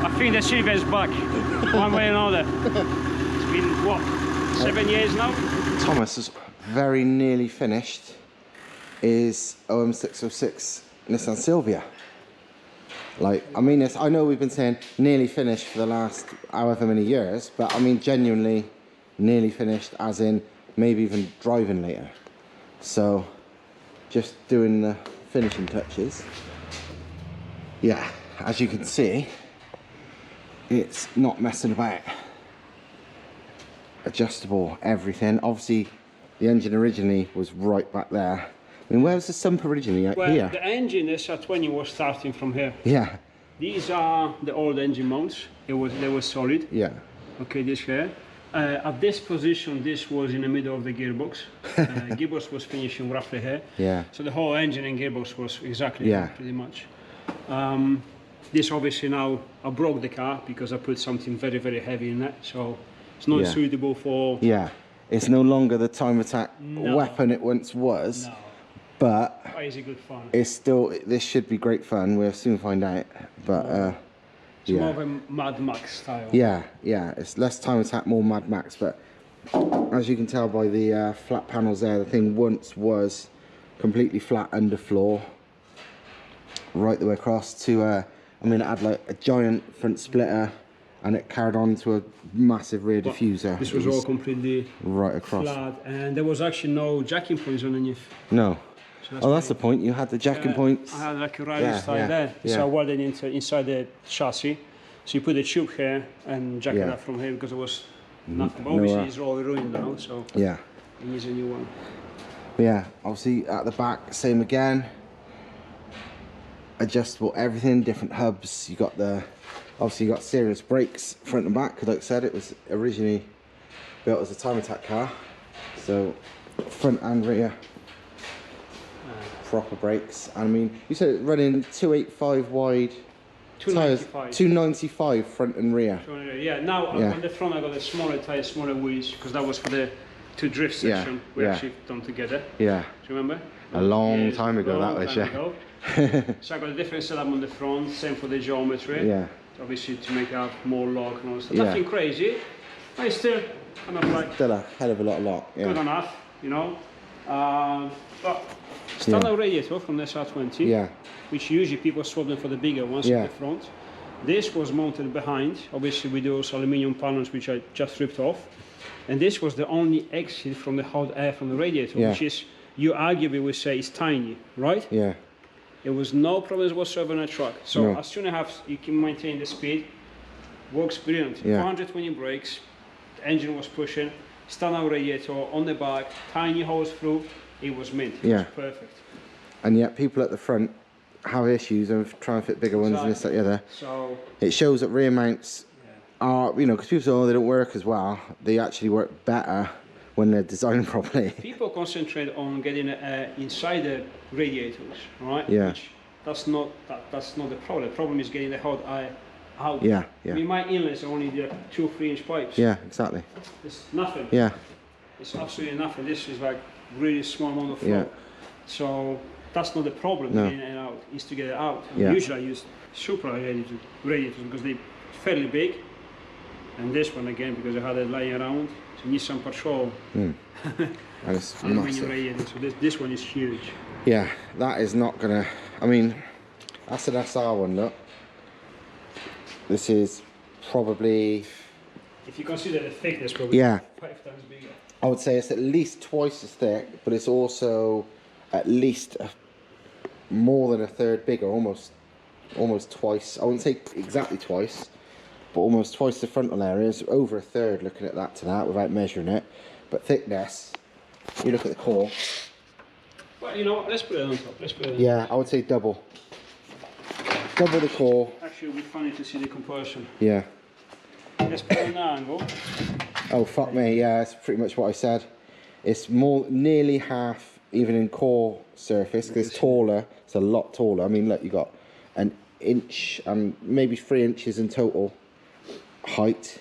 I think the Silvia is back, one way or another. It's been, what, 7 years now? Thomas is very nearly finished is OM606 Nissan Silvia. Like, I mean, I know we've been saying nearly finished for the last however many years, but I mean genuinely nearly finished as in maybe even driving later. So just doing the finishing touches. Yeah, as you can see, it's not messing about. Adjustable, everything. Obviously the engine originally was right back there. I mean, where was the sump originally? Well, here? The engine S14 was starting from here. Yeah. These are the old engine mounts. They were solid. Yeah. Okay, this here. At this position, this was in the middle of the gearbox. Gearbox was finishing roughly here. Yeah. So the whole engine and gearbox was exactly here, pretty much. This obviously now, I broke the car because I put something very, very heavy in it. So it's not suitable for... Yeah. It's no longer the time attack weapon it once was. No. But crazy good fun. It's still, this should be great fun. We'll soon find out. But it's more of a Mad Max style. Yeah, yeah. It's less time attack, more Mad Max. But as you can tell by the flat panels there, the thing once was completely flat underfloor, right the way across to. I mean, it had like a giant front splitter, and it carried on to a massive rear diffuser. This was all completely right across, flat, and there was actually no jacking points underneath. No. So that's the point. You had the jacking points. I had like a rally style there. So I welded inside the chassis. So you put the tube here and jack it up from here because it was nothing. But obviously it's all ruined now, so it needs a new one. Yeah, obviously at the back, same again. Adjustable everything, different hubs. You got obviously you got serious brakes front and back. Like I said, it was originally built as a time attack car. So front and rear. Proper brakes. I mean, you said running 285 wide 295. tires, 295 front and rear. Yeah, now on the front I got the smaller tires, smaller wheels, because that was for the two drift section we actually done together. Yeah. Do you remember? A long time ago that was, So I got a different setup on the front, same for the geometry. Yeah. Obviously to make it have more lock and all stuff. Nothing crazy, but it's still kind of like... Still a hell of a lot of lock. Good enough, you know. But standard radiator from the S14, which usually people swap them for the bigger ones at the front. This was mounted behind, obviously with those aluminium panels which I just ripped off. And this was the only exit from the hot air from the radiator, which is, you arguably would say, is tiny, right? Yeah. There was no problems whatsoever in a truck. So as soon as you can maintain the speed, works brilliant. 420 brakes, the engine was pushing, standard radiator on the back, tiny holes through. It was mint. It was perfect. And yet people at the front have issues and try and fit bigger ones and this, that, the other. So it shows that rear mounts are, you know, because people say, oh, they don't work as well. They actually work better when they're designed properly. People concentrate on getting inside the radiators, right? Yeah. Which that's not the problem. The problem is getting the hot air out. Yeah. I mean, my inlets are only the 2 or 3 inch pipes. Yeah, exactly. It's nothing. Yeah. It's absolutely nothing. This is like really small amount of flow. Yeah. So that's not the problem, getting it out, is to get it out. Yeah. Usually I use super radiators because they're fairly big. And this one again, because I had it lying around, it's a Nissan Patrol. And it's Aluminium radiator, so this one is huge. Yeah, that is not gonna, I mean, that's an SR one, look. This is probably... If you consider the thickness, probably 5 times bigger. I would say it's at least twice as thick, but it's also at least more than a third bigger, almost twice. I wouldn't say exactly twice, but almost twice the frontal areas, over a third looking at that to that without measuring it. But thickness, you look at the core. Well, you know what, let's put it on top. Let's put it on top. I would say double. Double the core. Actually, it would be funny to see the comparison. Yeah. Let's put it on that angle. Oh, fuck me, yeah, that's pretty much what I said. It's nearly half, even in core surface, because it's taller, it's a lot taller. I mean, look, you got an inch and maybe 3 inches in total height,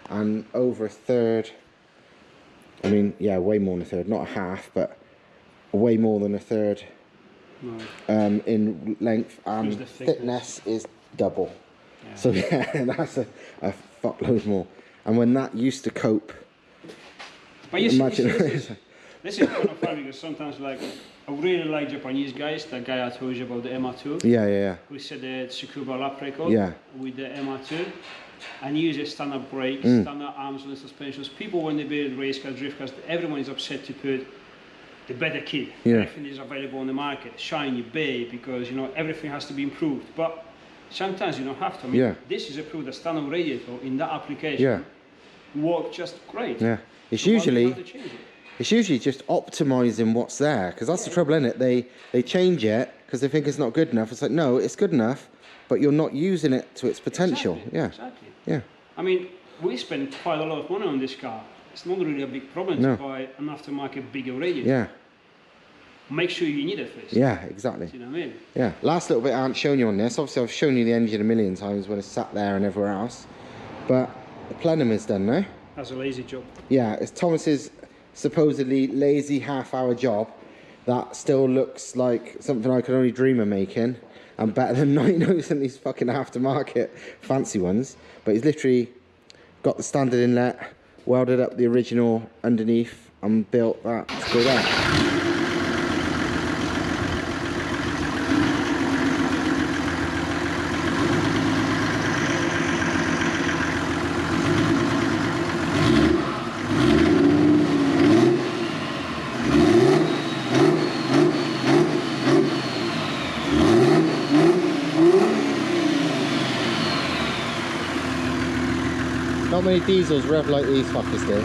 and over a third, I mean, yeah, way more than a third, not a half, but way more than a third in length, and the thickness is double. Yeah. So yeah, that's a fuckload more. And when that used to cope, but you see, this is kind of funny because sometimes, like, I really like Japanese guys. That guy I told you about, the MR2. Yeah. We set the Tsukuba lap record with the MR2, and uses standard brakes, standard arms on the suspensions. People, when they build race cars, drift cars, everyone is upset to put the better kit. Everything is available on the market, shiny, bay, because everything has to be improved. But sometimes you don't have to. I mean, this is a proof that standard radiator in that application work just great. Yeah, it's usually just optimizing what's there, because that's the trouble, isn't it? They change it because they think it's not good enough. It's like, no, it's good enough, but you're not using it to its potential. Exactly. Yeah. I mean, we spend quite a lot of money on this car. It's not really a big problem to buy an aftermarket bigger radiator. Yeah. Make sure you need it first. Yeah, exactly. Do you know what I mean? Yeah. Last little bit I haven't shown you on this. Obviously, I've shown you the engine a million times when it's sat there and everywhere else. But the plenum is done now. That's a lazy job. Yeah, it's Thomas's supposedly lazy half-hour job that still looks like something I could only dream of making, and better than 99% of these fucking aftermarket fancy ones. But he's literally got the standard inlet, welded up the original underneath, and built that to go there. Not many diesels rev like these fuckers do.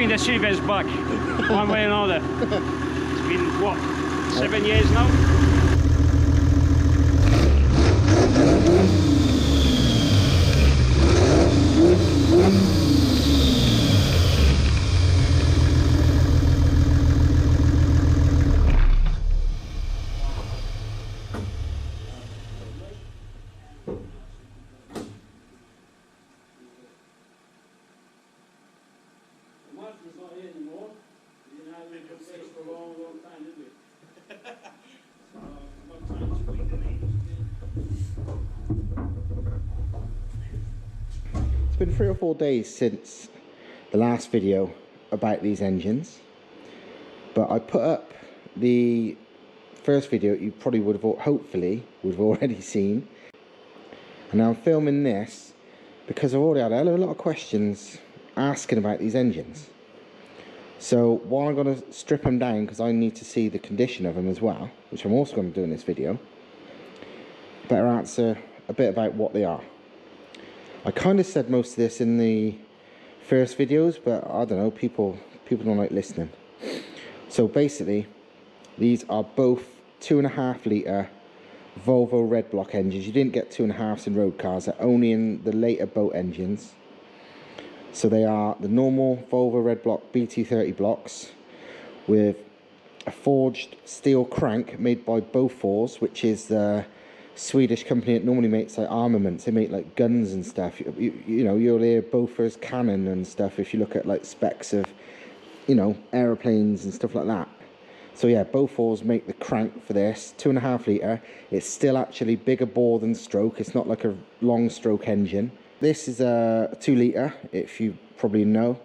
The Silvia's back, one way or another. It's been, what, 7 years now? It's been 3 or 4 days since the last video about these engines, but I put up the first video you probably would have, hopefully, would have already seen, and now I'm filming this because I've already had a lot of questions asking about these engines. So while I'm going to strip them down, because I need to see the condition of them as well, which I'm also going to do in this video, better answer a bit about what they are. I kind of said most of this in the first videos, but I don't know, people don't like listening. So basically, these are both 2.5 litre Volvo red block engines. You didn't get 2.5s in road cars, they're only in the later boat engines. So they are the normal Volvo red block BT30 blocks with a forged steel crank made by Bofors, which is the Swedish company that normally makes like armaments. They make like guns and stuff. You know, you'll hear Bofors cannon and stuff if you look at like specs of, you know, aeroplanes and stuff like that. So yeah, Bofors make the crank for this, 2.5 litre. It's still actually bigger bore than stroke. It's not like a long stroke engine. This is a 2 litre, if you probably know.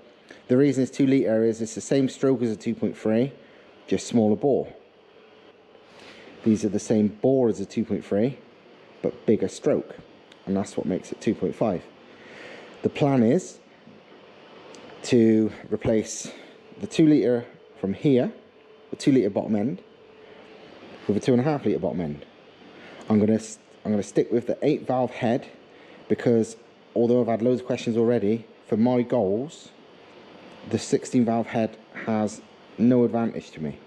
The reason it's 2 litre is it's the same stroke as a 2.3, just smaller bore. These are the same bore as a 2.3, but bigger stroke, and that's what makes it 2.5. The plan is to replace the 2 litre from here, the 2 litre bottom end, with a 2.5 litre bottom end. I'm gonna stick with the 8 valve head, because although I've had loads of questions already, for my goals, the 16 valve head has no advantage to me.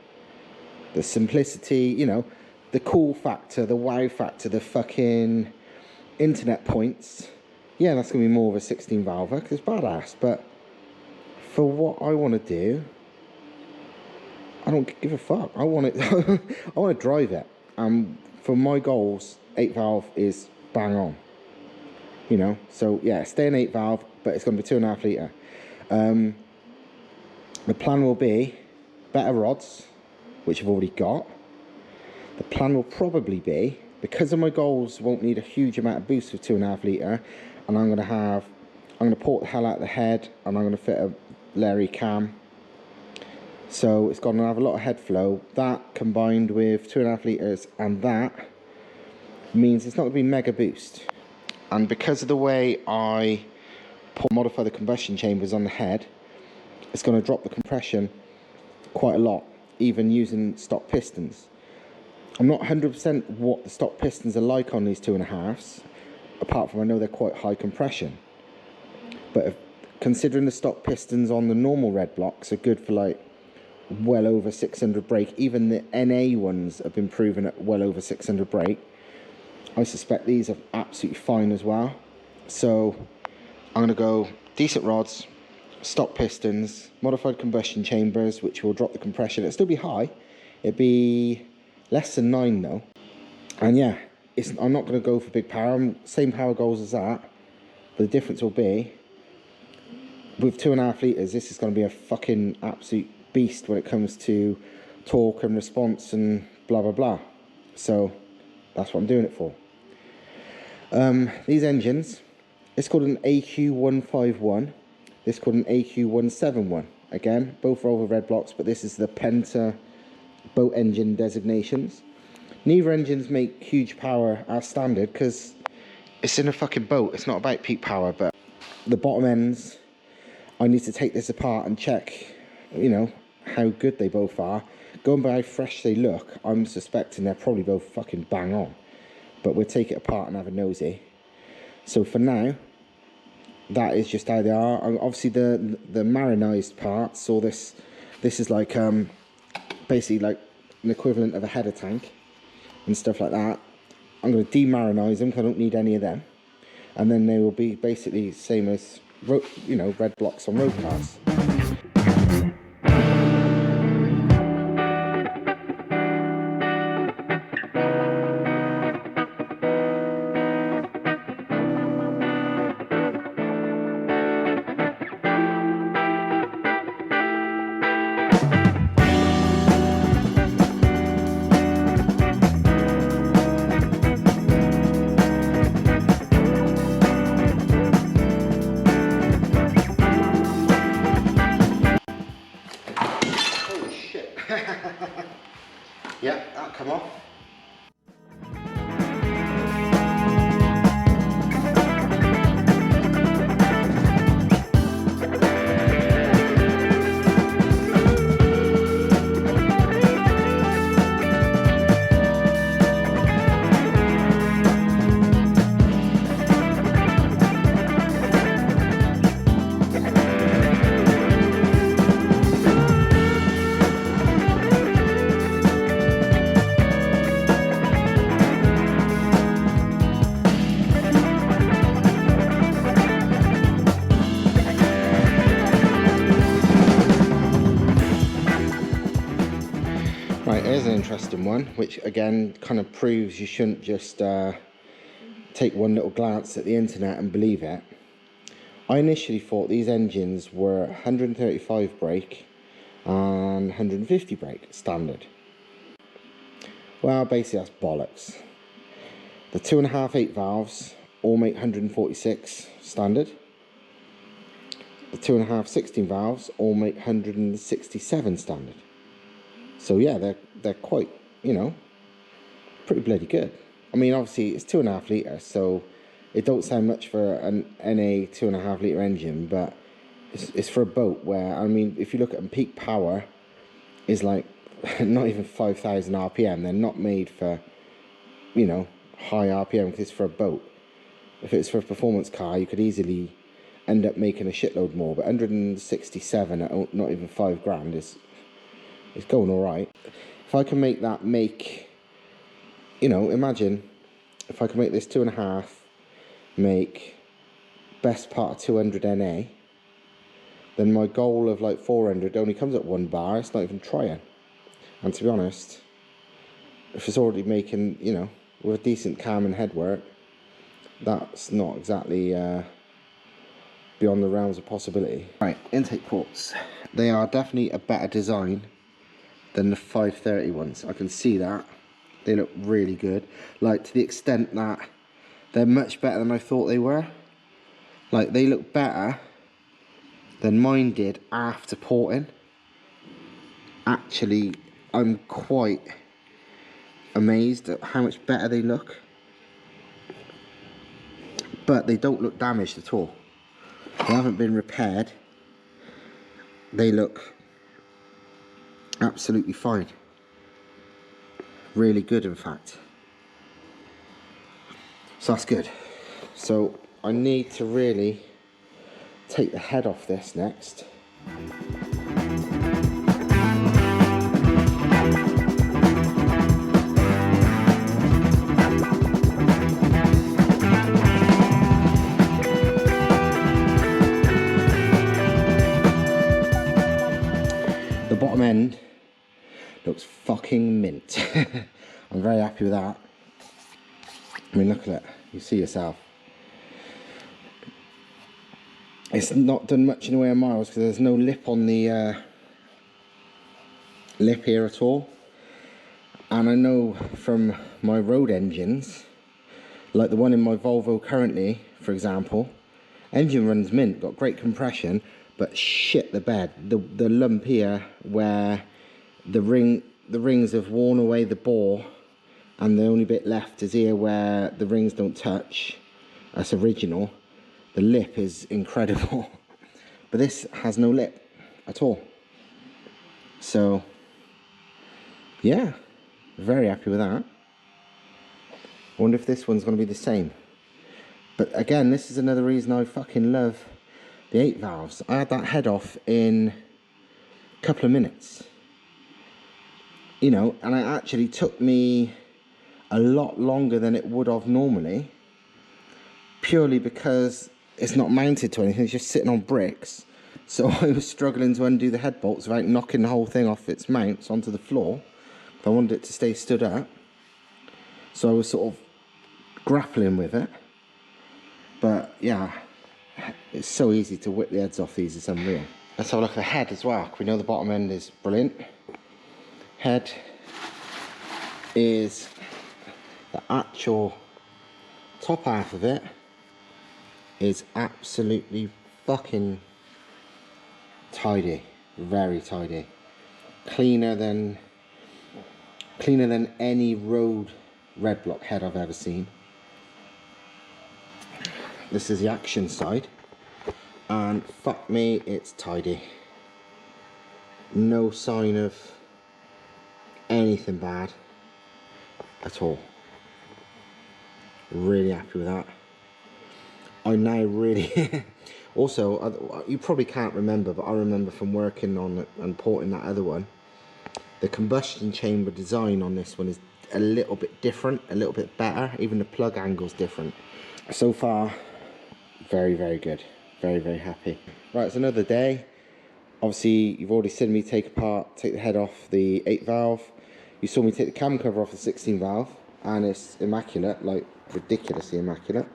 The simplicity, you know, the cool factor, the wow factor, the fucking internet points, yeah, that's gonna be more of a 16 valve, because it's badass. But for what I want to do, I don't give a fuck. I want it. I want to drive it. For my goals, 8 valve is bang on. You know, so yeah, stay in 8 valve, but it's going to be 2.5 litre. The plan will be better rods, which I've already got. The plan will probably be, because of my goals won't need a huge amount of boost with 2.5 litre, and I'm going to port the hell out of the head, and I'm going to fit a Larry cam. So it's going to have a lot of head flow. That combined with 2.5 litres, and that means it's not going to be mega boost. And because of the way I modify the combustion chambers on the head, it's going to drop the compression quite a lot, even using stock pistons. I'm not 100% what the stock pistons are like on these 2.5s, apart from I know they're quite high compression. But considering the stock pistons on the normal red blocks are good for like well over 600 brake, even the NA ones have been proven at well over 600 brake, I suspect these are absolutely fine as well. So I'm going to go decent rods, stock pistons, modified combustion chambers, which will drop the compression. It'll still be high. It'd be less than 9 though. And yeah, I'm not going to go for big power. Same power goals as that. But the difference will be, with 2.5 litres, this is going to be a fucking absolute beast when it comes to torque and response and blah blah blah. So that's what I'm doing it for. These engines, it's called an AQ151, this is called an AQ171. Again, both Volvo red blocks, but this is the Penta boat engine designations. Neither engines make huge power as standard, because it's in a fucking boat. It's not about peak power. But the bottom ends, I need to take this apart and check, you know, how good they both are. Going by how fresh they look, I'm suspecting they're probably both fucking bang on. But we'll take it apart and have a nosy. So for now, that is just how they are. Obviously the marinized parts, or this is like basically like an equivalent of a header tank and stuff like that. I'm going to demarinize them because I don't need any of them. And then they will be basically the same as, you know, red blocks on road cars. Yep, that'll come off. Right, here's an interesting one, which again kind of proves you shouldn't just take one little glance at the internet and believe it. I initially thought these engines were 135 brake and 150 brake standard. Well, basically that's bollocks. The 2.5 8 valves all make 146 standard. The 2.5 16 valves all make 167 standard. So yeah, they're quite, you know, pretty bloody good. I mean, obviously it's 2.5 litre, so it don't sound much for an NA 2.5 litre engine, but it's for a boat where, I mean, if you look at peak power is like not even 5,000 RPM. They're not made for, you know, high RPM, because it's for a boat. If it's for a performance car, you could easily end up making a shitload more, but 167 at not even 5 grand is going all right. If I can make that you know, imagine if I can make this 2.5 make best part of 200 NA, then my goal of like 400 only comes at 1 bar. It's not even trying. And to be honest, if it's already making, you know, with a decent cam and headwork, that's not exactly beyond the realms of possibility. Right, intake ports. They are definitely a better design than the 530 ones. I can see that. They look really good. Like, to the extent that they're much better than I thought they were. Like, they look better than mine did after porting. Actually, I'm quite amazed at how much better they look. But they don't look damaged at all. They haven't been repaired. They look absolutely fine. Really good, in fact. So that's good. So I need to really take the head off this next. The bottom end looks fucking mint. I'm very happy with that. I mean, look at it. You see yourself. It's not done much in the way of miles because there's no lip on the lip here at all. And I know from my road engines, like the one in my Volvo currently, for example, engine runs mint, got great compression, but shit the bed. The lump here where the rings have worn away the bore, and the only bit left is here where the rings don't touch. That's original. The lip is incredible. But this has no lip at all. So, yeah, very happy with that. I wonder if this one's going to be the same. But again, this is another reason I fucking love the 8 valves. I had that head off in a couple of minutes. You know, and it actually took me a lot longer than it would have normally, purely because it's not mounted to anything, it's just sitting on bricks. So I was struggling to undo the head bolts without knocking the whole thing off its mounts onto the floor. I wanted it to stay stood up. So I was sort of grappling with it. But yeah, it's so easy to whip the heads off these, it's unreal. Let's have a look at the head as well. We know the bottom end is brilliant. Head is the actual top half of it is absolutely fucking tidy, very tidy, cleaner than any road red block head I've ever seen. This is the action side, and fuck me, it's tidy. No sign of anything bad at all. Really happy with that. I now really also, you probably can't remember, but I remember from working on it and porting that other one, the combustion chamber design on this one is a little bit different, a little bit better. Even the plug angle's different. So far, very, very good. Very, very happy. Right, it's another day. Obviously, you've already seen me take the head off the 8 valve. You saw me take the cam cover off the 16 valve, and it's immaculate, like ridiculously immaculate.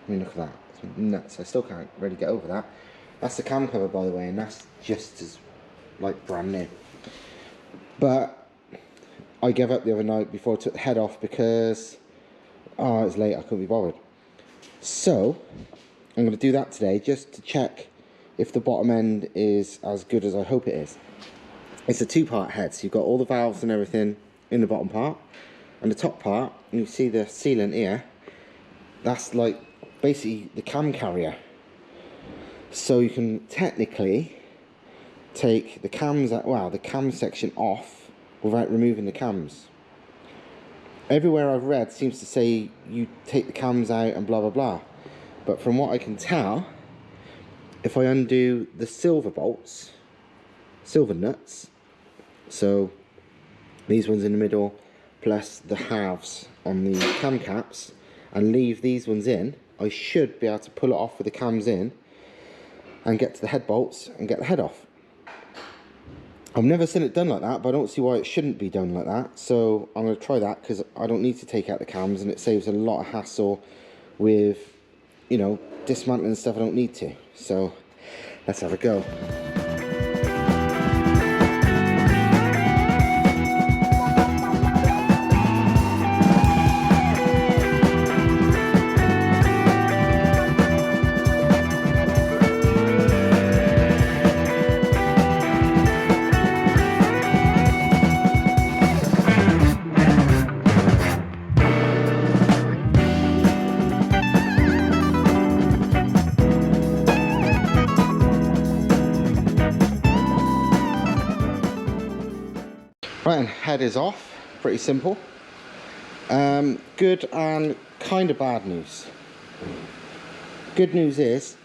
I mean, look at that. It's nuts. I still can't really get over that. That's the cam cover, by the way, and that's just as like brand new. But I gave up the other night before I took the head off because it was late, I couldn't be bothered. So I'm going to do that today just to check if the bottom end is as good as I hope it is. It's a 2-part head, so you've got all the valves and everything in the bottom part, And the top part, you see the sealant here, that's like basically the cam carrier. So you can technically take the cams out, well, the cam section off without removing the cams. Everywhere I've read seems to say you take the cams out and blah blah blah, but from what I can tell, if I undo the silver bolts, silver nuts, so these ones in the middle plus the halves on the cam caps, and leave these ones in, I should be able to pull it off with the cams in and get to the head bolts and get the head off. I've never seen it done like that, but I don't see why it shouldn't be done like that. So I'm going to try that, because I don't need to take out the cams, and it saves a lot of hassle with, you know, dismantling stuff I don't need to. So let's have a go. Right, and head is off. Pretty simple. Good and kind of bad news. Good news is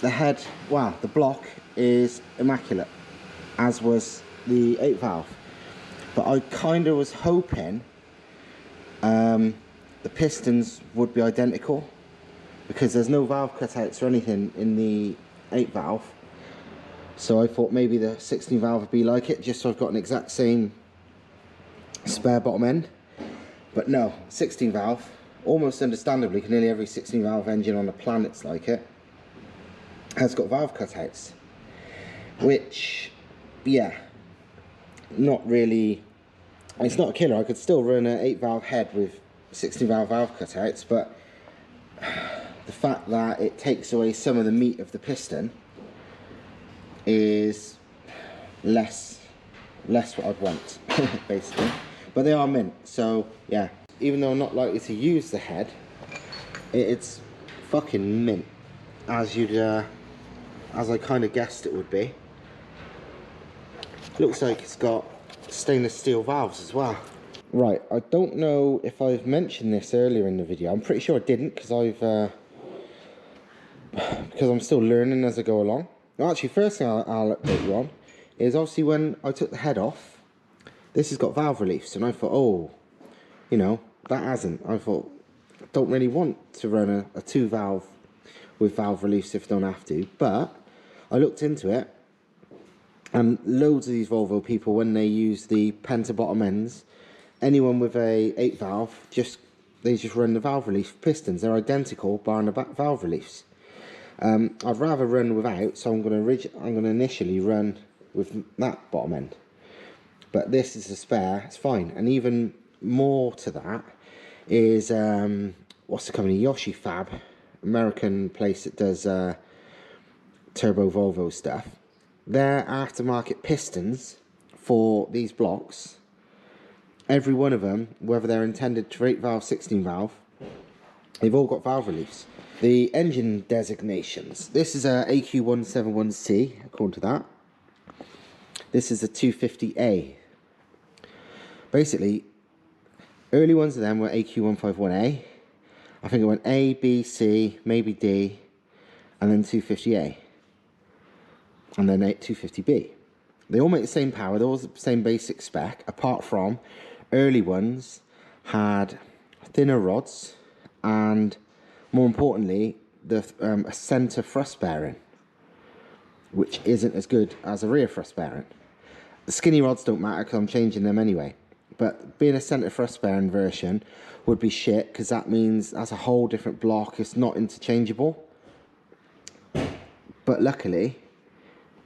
the head, wow, the block is immaculate, as was the 8 valve. But I kind of was hoping the pistons would be identical, because there's no valve cutouts or anything in the 8 valve. So I thought maybe the 16 valve would be like it, just so I've got an exact same spare bottom end. But no, 16 valve, almost understandably, because nearly every 16 valve engine on the planet's like it, has got valve cutouts. Which, yeah, not really, it's not a killer. I could still run an 8 valve head with 16 valve cutouts, but the fact that it takes away some of the meat of the piston is less what I'd want, basically. But they are mint, so yeah. Even though I'm not likely to use the head, it's fucking mint, as I kind of guessed it would be. Looks like it's got stainless steel valves as well. Right, I don't know if I've mentioned this earlier in the video. I'm pretty sure I didn't, because I'm still learning as I go along. Well, actually, first thing I'll update you on is, obviously, when I took the head off, this has got valve reliefs, and I thought, oh, you know, that hasn't. I thought, I don't really want to run a 2 valve with valve reliefs if I don't have to. But I looked into it, and loads of these Volvo people, when they use the penta bottom ends, anyone with a 8 valve, they just run the valve relief pistons. They're identical, bar the valve reliefs. I'd rather run without, so I'm going to initially run with that bottom end. But this is a spare, it's fine. And even more to that is, what's the company? Yoshi Fab, American place that does turbo Volvo stuff. Their aftermarket pistons for these blocks, every one of them, whether they're intended for 8 valve, 16 valve, they've all got valve reliefs. The engine designations. This is a AQ171C, according to that. This is a 250A. Basically, early ones of them were AQ151A. I think it went A, B, C, maybe D, and then 250A. And then 250B. They all make the same power, they're all the same basic spec, apart from early ones had thinner rods and, more importantly, a centre thrust bearing, which isn't as good as a rear thrust bearing. The skinny rods don't matter because I'm changing them anyway, but being a centre thrust bearing version would be shit, because that means that's a whole different block, it's not interchangeable. But luckily,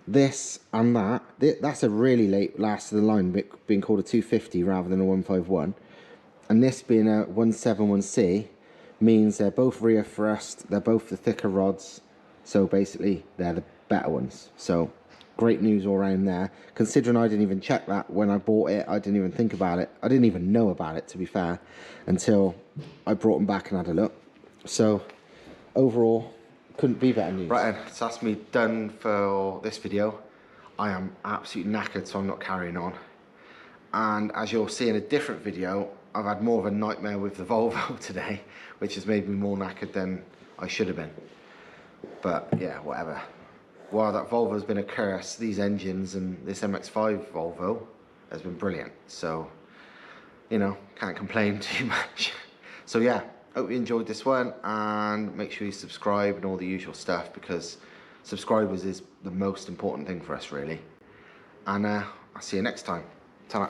this and that's a really late last of the line, being called a 250 rather than a 151, and this being a 171C means they're both rear thrust, they're both the thicker rods, so basically they're the better ones. So great news all around there. Considering I didn't even check that when I bought it, I didn't even think about it. I didn't even know about it, to be fair, until I brought them back and had a look. So overall, couldn't be better news. Right then, so that's me done for this video. I am absolutely knackered, so I'm not carrying on. And as you'll see in a different video, I've had more of a nightmare with the Volvo today, which has made me more knackered than I should have been. But yeah, whatever. While that Volvo's been a curse, these engines and this MX5 Volvo has been brilliant. So, you know, can't complain too much. So yeah, hope you enjoyed this one, and make sure you subscribe and all the usual stuff, because subscribers is the most important thing for us, really. And I'll see you next time. Ta-ra.